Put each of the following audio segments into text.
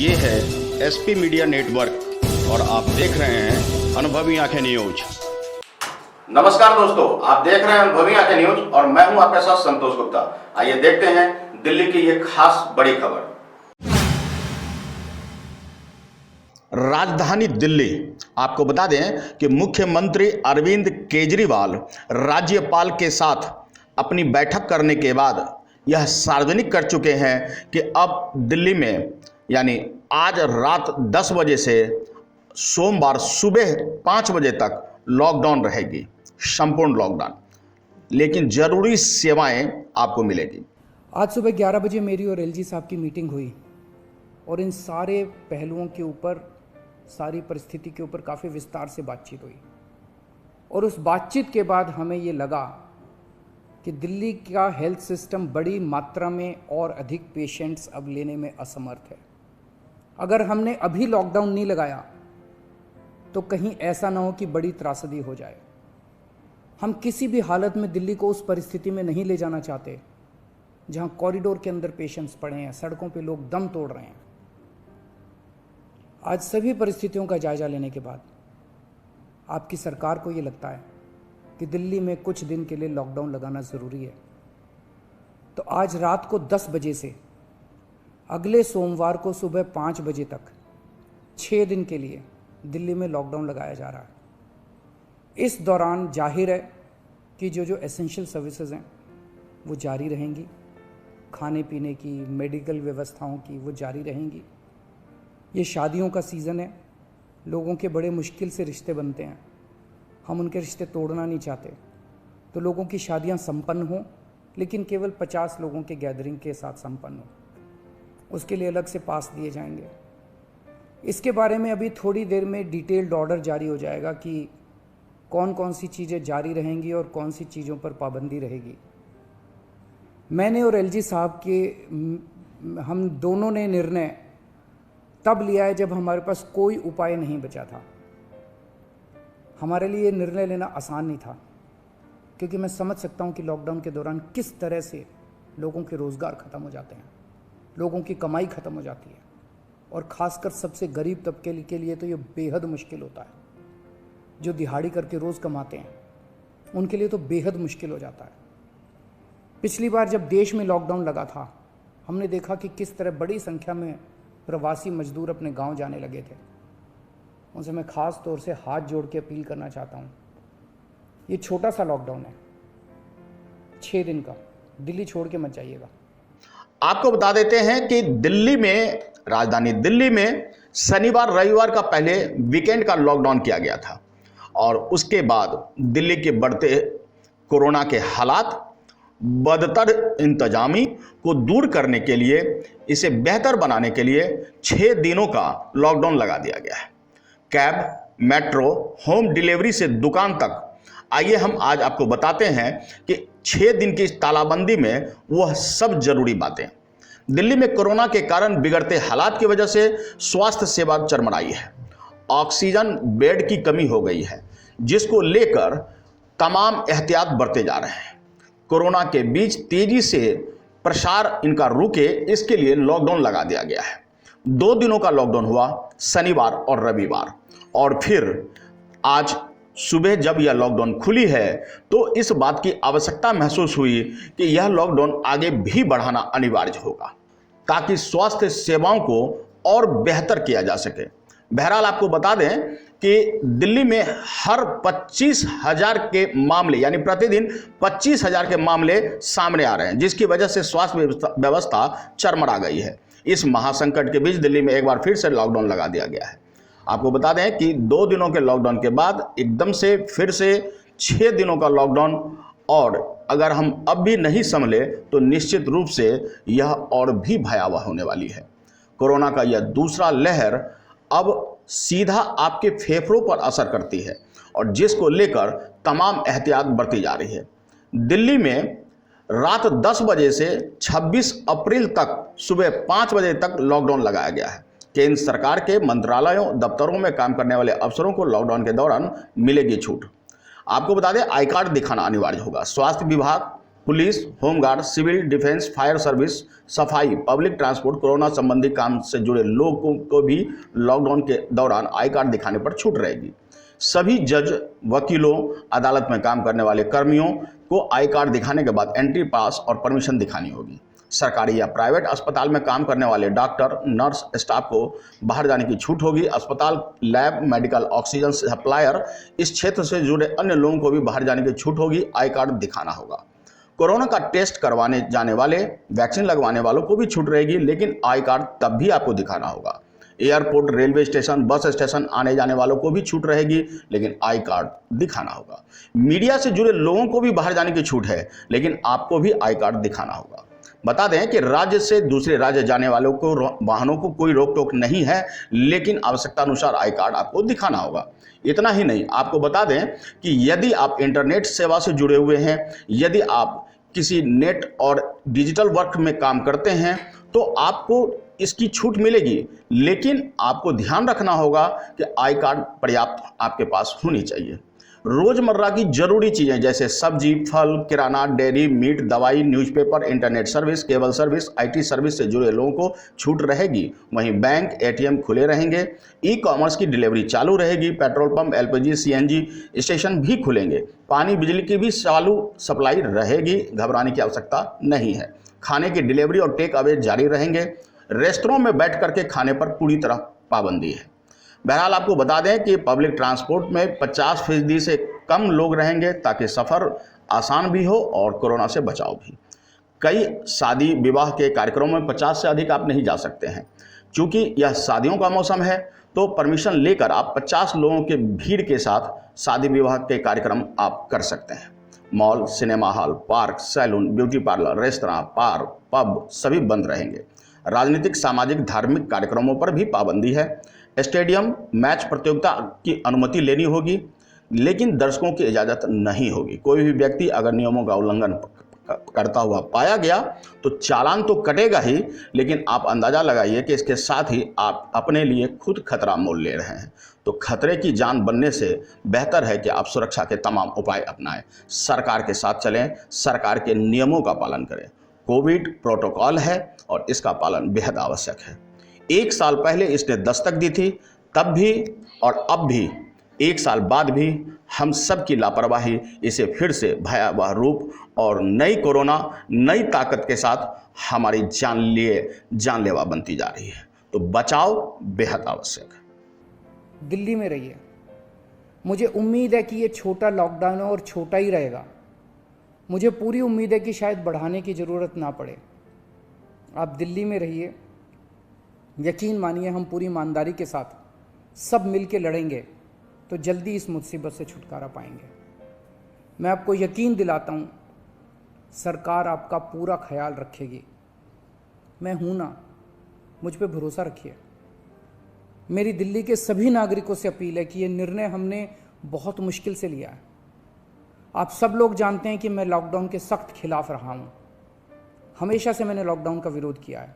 ये है SP media network और आप देख रहे हैं अनुभवी आंखें न्यूज। नमस्कार दोस्तों, आप देख रहे हैं अनुभवी आंखें न्यूज और मैं हूं आपके साथ संतोष गुप्ता। आइए देखते हैं दिल्ली की ये खास बड़ी खबर। राजधानी दिल्ली, आपको बता दें कि मुख्यमंत्री अरविंद केजरीवाल राज्यपाल के साथ अपनी बैठक करने के बाद यह सार्वजनिक कर चुके हैं कि अब दिल्ली में यानी आज रात 10 बजे से सोमवार सुबह 5 बजे तक लॉकडाउन रहेगी, संपूर्ण लॉकडाउन, लेकिन जरूरी सेवाएं आपको मिलेगी। आज सुबह 11 बजे मेरी और एलजी साहब की मीटिंग हुई और इन सारे पहलुओं के ऊपर, सारी परिस्थिति के ऊपर काफ़ी विस्तार से बातचीत हुई और उस बातचीत के बाद हमें ये लगा कि दिल्ली का हेल्थ सिस्टम बड़ी मात्रा में और अधिक पेशेंट्स अब लेने में असमर्थ है। अगर हमने अभी लॉकडाउन नहीं लगाया तो कहीं ऐसा ना हो कि बड़ी त्रासदी हो जाए। हम किसी भी हालत में दिल्ली को उस परिस्थिति में नहीं ले जाना चाहते जहां कॉरिडोर के अंदर पेशेंट्स पड़े हैं, सड़कों पे लोग दम तोड़ रहे हैं। आज सभी परिस्थितियों का जायजा लेने के बाद आपकी सरकार को ये लगता है कि दिल्ली में कुछ दिन के लिए लॉकडाउन लगाना ज़रूरी है, तो आज रात को 10 बजे से अगले सोमवार को सुबह 5 बजे तक 6 दिन के लिए दिल्ली में लॉकडाउन लगाया जा रहा है। इस दौरान जाहिर है कि जो एसेंशियल सर्विसेज हैं वो जारी रहेंगी, खाने पीने की, मेडिकल व्यवस्थाओं की वो जारी रहेंगी। ये शादियों का सीज़न है, लोगों के बड़े मुश्किल से रिश्ते बनते हैं, हम उनके रिश्ते तोड़ना नहीं चाहते, तो लोगों की शादियां संपन्न हों, लेकिन केवल 50 लोगों के गैदरिंग के साथ संपन्न हो, उसके लिए अलग से पास दिए जाएंगे। इसके बारे में अभी थोड़ी देर में डिटेल्ड ऑर्डर जारी हो जाएगा कि कौन कौन सी चीज़ें जारी रहेंगी और कौन सी चीज़ों पर पाबंदी रहेगी। मैंने और एलजी साहब के हम दोनों ने निर्णय तब लिया है जब हमारे पास कोई उपाय नहीं बचा था। हमारे लिए निर्णय लेना आसान नहीं था, क्योंकि मैं समझ सकता हूं कि लॉकडाउन के दौरान किस तरह से लोगों के रोज़गार ख़त्म हो जाते हैं, लोगों की कमाई ख़त्म हो जाती है, और ख़ासकर सबसे गरीब तबके के लिए तो ये बेहद मुश्किल होता है। जो दिहाड़ी करके रोज़ कमाते हैं उनके लिए तो बेहद मुश्किल हो जाता है। पिछली बार जब देश में लॉकडाउन लगा था, हमने देखा कि किस तरह बड़ी संख्या में प्रवासी मजदूर अपने गांव जाने लगे थे। उनसे मैं ख़ास तौर से हाथ जोड़ के अपील करना चाहता हूँ, ये छोटा सा लॉकडाउन है, 6 दिन का, दिल्ली छोड़ के मत जाइएगा। आपको बता देते हैं कि दिल्ली में, राजधानी दिल्ली में शनिवार रविवार का पहले वीकेंड का लॉकडाउन किया गया था और उसके बाद दिल्ली के बढ़ते कोरोना के हालात, बदतर इंतजामी को दूर करने के लिए, इसे बेहतर बनाने के लिए 6 दिनों का लॉकडाउन लगा दिया गया है। कैब, मेट्रो, होम डिलीवरी से दुकान तक। आइए हम आज आपको बताते हैं कि 6 दिन की इस तालाबंदी में वह सब जरूरी बातें। दिल्ली में कोरोना के कारण बिगड़ते हालात की वजह से स्वास्थ्य सेवा चरमराई है। ऑक्सीजन बेड की कमी हो गई है, जिसको लेकर तमाम एहतियात बरते जा रहे हैं। कोरोना के बीच तेजी से प्रसार इनका रुके, इसके लिए लॉकडाउन लगा दिया गया है। 2 दिनों का लॉकडाउन हुआ, शनिवार और रविवार, और फिर आज सुबह जब यह लॉकडाउन खुली है तो इस बात की आवश्यकता महसूस हुई कि यह लॉकडाउन आगे भी बढ़ाना अनिवार्य होगा ताकि स्वास्थ्य सेवाओं को और बेहतर किया जा सके। बहरहाल आपको बता दें कि दिल्ली में हर 25,000 के मामले, यानी प्रतिदिन 25,000 के मामले सामने आ रहे हैं, जिसकी वजह से स्वास्थ्य व्यवस्था चरमरा गई है। इस महासंकट के बीच दिल्ली में एक बार फिर से लॉकडाउन लगा दिया गया है। आपको बता दें कि 2 दिनों के लॉकडाउन के बाद एकदम से फिर से 6 दिनों का लॉकडाउन, और अगर हम अब भी नहीं संभले तो निश्चित रूप से यह और भी भयावह होने वाली है। कोरोना का यह दूसरा लहर अब सीधा आपके फेफड़ों पर असर करती है और जिसको लेकर तमाम एहतियात बरती जा रही है। दिल्ली में रात 10 बजे से 26 अप्रैल तक सुबह 5 बजे तक लॉकडाउन लगाया गया है। केंद्र सरकार के मंत्रालयों, दफ्तरों में काम करने वाले अफसरों को लॉकडाउन के दौरान मिलेगी छूट। आपको बता दें, आई कार्ड दिखाना अनिवार्य होगा। स्वास्थ्य विभाग police, home guard, civil defence, fire service, सफाई, पब्लिक ट्रांसपोर्ट, कोरोना संबंधी काम से जुड़े लोगों को भी लॉकडाउन के दौरान आई कार्ड दिखाने पर छूट रहेगी। सभी जज, वकीलों, अदालत में काम करने वाले कर्मियों को आई कार्ड दिखाने के बाद एंट्री पास और परमिशन दिखानी होगी। सरकारी या प्राइवेट अस्पताल में काम करने वाले डॉक्टर, नर्स, स्टाफ को बाहर जाने की छूट होगी। अस्पताल, लैब, मेडिकल, ऑक्सीजन सप्लायर, इस क्षेत्र से जुड़े अन्य लोगों को भी बाहर जाने की छूट होगी। आई कार्ड दिखाना होगा। कोरोना का टेस्ट करवाने जाने वाले, वैक्सीन लगवाने वालों को भी छूट रहेगी, लेकिन आई कार्ड तब भी आपको दिखाना होगा। Airport, railway station, bus station आने जाने वालों को भी छूट रहेगी, लेकिन आई कार्ड दिखाना होगा। मीडिया से जुड़े लोगों को भी बाहर जाने की छूट है, लेकिन आपको भी आई कार्ड दिखाना होगा। बता दें कि राज्य से दूसरे राज्य जाने वालों को वाहनों को कोई रोक टोक नहीं है, लेकिन आवश्यकता अनुसार आई कार्ड आपको दिखाना होगा। इतना ही नहीं, आपको बता दें कि यदि आप इंटरनेट सेवा से जुड़े हुए हैं, यदि आप किसी नेट और डिजिटल वर्क में काम करते हैं, तो आपको इसकी छूट मिलेगी, लेकिन आपको ध्यान रखना होगा कि आई कार्ड पर्याप्त आपके पास होनी चाहिए। रोजमर्रा की जरूरी चीजें जैसे सब्जी, फल, किराना, डेयरी, मीट, दवाई, newspaper, internet service, cable service, IT service से जुड़े लोगों को छूट रहेगी। वहीं बैंक, एटीएम खुले रहेंगे। ई कॉमर्स की डिलीवरी चालू रहेगी। Petrol pump, LPG, CNG station भी खुलेंगे। पानी, बिजली की भी चालू सप्लाई रहेगी, घबराने की आवश्यकता नहीं है। खाने की डिलीवरी और टेक अवे जारी रहेंगे। रेस्टोरों में बैठ करके खाने पर पूरी तरह पाबंदी है। बहरहाल आपको बता दें कि पब्लिक ट्रांसपोर्ट में 50% से कम लोग रहेंगे, ताकि सफ़र आसान भी हो और कोरोना से बचाव भी। कई शादी विवाह के कार्यक्रमों में 50 से अधिक आप नहीं जा सकते हैं। चूँकि यह शादियों का मौसम है, तो परमिशन लेकर आप 50 लोगों के भीड़ के साथ शादी विवाह के कार्यक्रम आप कर सकते हैं। Mall, cinema hall, park, salon, beauty parlour, restaurant, bar, pub सभी बंद रहेंगे। राजनीतिक, सामाजिक, धार्मिक कार्यक्रमों पर भी पाबंदी है। स्टेडियम, मैच प्रतियोगिता की अनुमति लेनी होगी, लेकिन दर्शकों की इजाज़त नहीं होगी। कोई भी व्यक्ति अगर नियमों का उल्लंघन करता हुआ पाया गया तो चालान तो कटेगा ही, लेकिन आप अंदाज़ा लगाइए कि इसके साथ ही आप अपने लिए खुद खतरा मोल ले रहे हैं। तो खतरे की जान बनने से बेहतर है कि आप सुरक्षा के तमाम उपाय अपनाएं, सरकार के साथ चलें, सरकार के नियमों का पालन करें। कोविड प्रोटोकॉल है और इसका पालन बेहद आवश्यक है। 1 साल पहले इसने दस्तक दी थी, तब भी और अब भी, 1 साल बाद भी हम सब की लापरवाही इसे फिर से भयावह रूप और नई कोरोना नई ताकत के साथ हमारी जानलेवा बनती जा रही है। तो बचाव बेहद आवश्यक है। दिल्ली में रहिए। मुझे उम्मीद है कि ये छोटा लॉकडाउन है और छोटा ही रहेगा। मुझे पूरी उम्मीद है कि शायद बढ़ाने की ज़रूरत ना पड़े। आप दिल्ली में रहिए। यकीन मानिए, हम पूरी ईमानदारी के साथ सब मिल के लड़ेंगे तो जल्दी इस मुसीबत से छुटकारा पाएंगे। मैं आपको यकीन दिलाता हूँ, सरकार आपका पूरा ख्याल रखेगी। मैं हूँ ना, मुझ पे भरोसा रखिए। मेरी दिल्ली के सभी नागरिकों से अपील है कि ये निर्णय हमने बहुत मुश्किल से लिया है। आप सब लोग जानते हैं कि मैं लॉकडाउन के सख्त खिलाफ रहा हूँ। हमेशा से मैंने लॉकडाउन का विरोध किया है।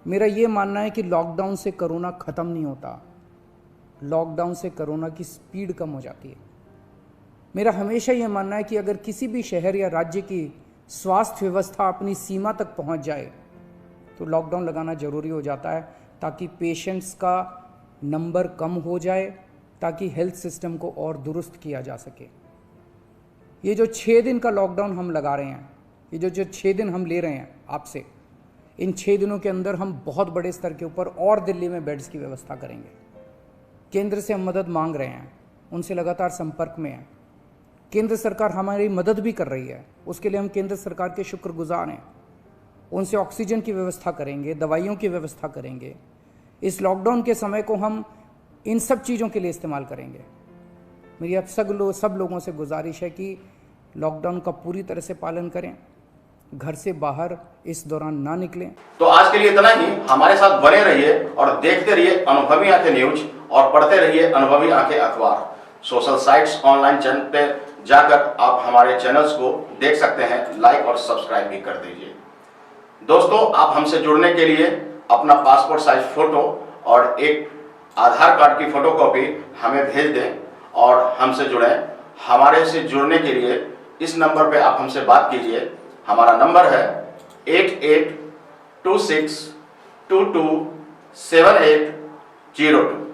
मेरा ये मानना है कि लॉकडाउन से कोरोना ख़त्म नहीं होता, लॉकडाउन से कोरोना की स्पीड कम हो जाती है। मेरा हमेशा ये मानना है कि अगर किसी भी शहर या राज्य की स्वास्थ्य व्यवस्था अपनी सीमा तक पहुंच जाए तो लॉकडाउन लगाना ज़रूरी हो जाता है, ताकि पेशेंट्स का नंबर कम हो जाए, ताकि हेल्थ सिस्टम को और दुरुस्त किया जा सके। ये जो 6 दिन का लॉकडाउन हम लगा रहे हैं, ये जो 6 दिन हम ले रहे हैं आपसे, इन 6 दिनों के अंदर हम बहुत बड़े स्तर के ऊपर और दिल्ली में बेड्स की व्यवस्था करेंगे। केंद्र से हम मदद मांग रहे हैं, उनसे लगातार संपर्क में हैं। केंद्र सरकार हमारी मदद भी कर रही है, उसके लिए हम केंद्र सरकार के शुक्रगुजार हैं। उनसे ऑक्सीजन की व्यवस्था करेंगे, दवाइयों की व्यवस्था करेंगे। इस लॉकडाउन के समय को हम इन सब चीज़ों के लिए इस्तेमाल करेंगे। मेरी अब सब लोगों से गुजारिश है कि लॉकडाउन का पूरी तरह से पालन करें, घर से बाहर इस दौरान ना निकलें। तो आज के लिए इतना ही। हमारे साथ बने रहिए और देखते रहिए अनुभवी आंखें न्यूज और पढ़ते रहिए अनुभवी आंखें अखबार। सोशल साइट्स, ऑनलाइन चैनल पे जाकर आप हमारे चैनल्स को देख सकते हैं, लाइक और सब्सक्राइब भी कर दीजिए। दोस्तों, आप हमसे जुड़ने के लिए अपना पासपोर्ट साइज फोटो और एक आधार कार्ड की फोटोकॉपी हमें भेज दें और हमसे जुड़ें। हमारे से जुड़ने के लिए इस नंबर पे आप हमसे बात कीजिए हमारा नंबर है 8826227802।